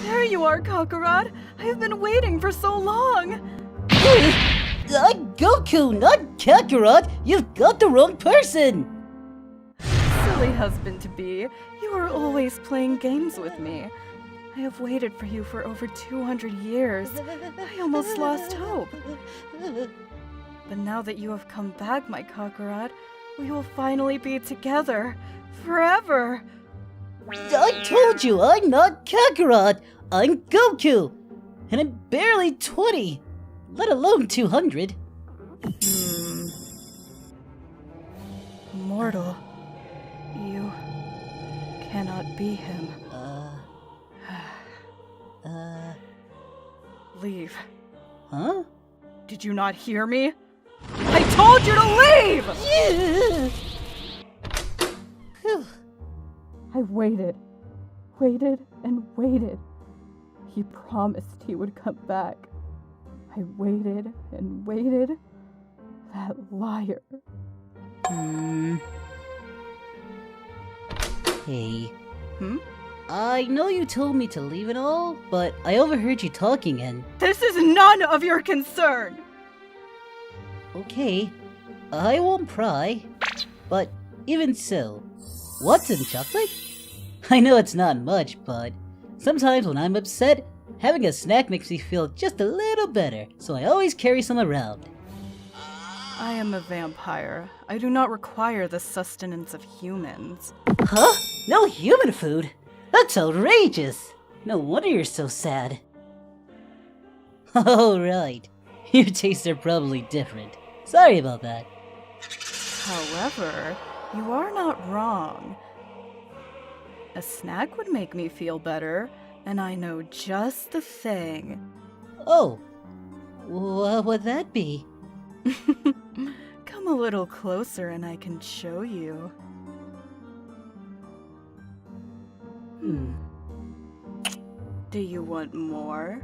There you are, Kakarot! I have been waiting for so long! I'm Goku, not Kakarot! You've got the wrong person! Silly husband-to-be, you are always playing games with me. I have waited for you for over 200 years. I almost lost hope. But now that you have come back, my Kakarot, we will finally be together. Forever! I told you I'm not Kakarot! I'm Goku! And I'm barely 20, let alone 200. Mortal, you cannot be him. Leave. Huh? Did you not hear me? I told you to leave! I waited and waited. He promised he would come back. I waited and waited. That liar. Hey. I know you told me to leave and all, but I overheard you talking and... This is none of your concern! Okay, I won't pry. But even so, what's in chocolate? I know it's not much, but sometimes when I'm upset, having a snack makes me feel just a little better, so I always carry some around. I am a vampire. I do not require the sustenance of humans. Huh? No human food? That's outrageous! No wonder you're so sad. Oh, right. Your tastes are probably different. Sorry about that. However, you are not wrong. A snack would make me feel better, and I know just the thing. Oh, what would that be? Come a little closer and I can show you. Do you want more?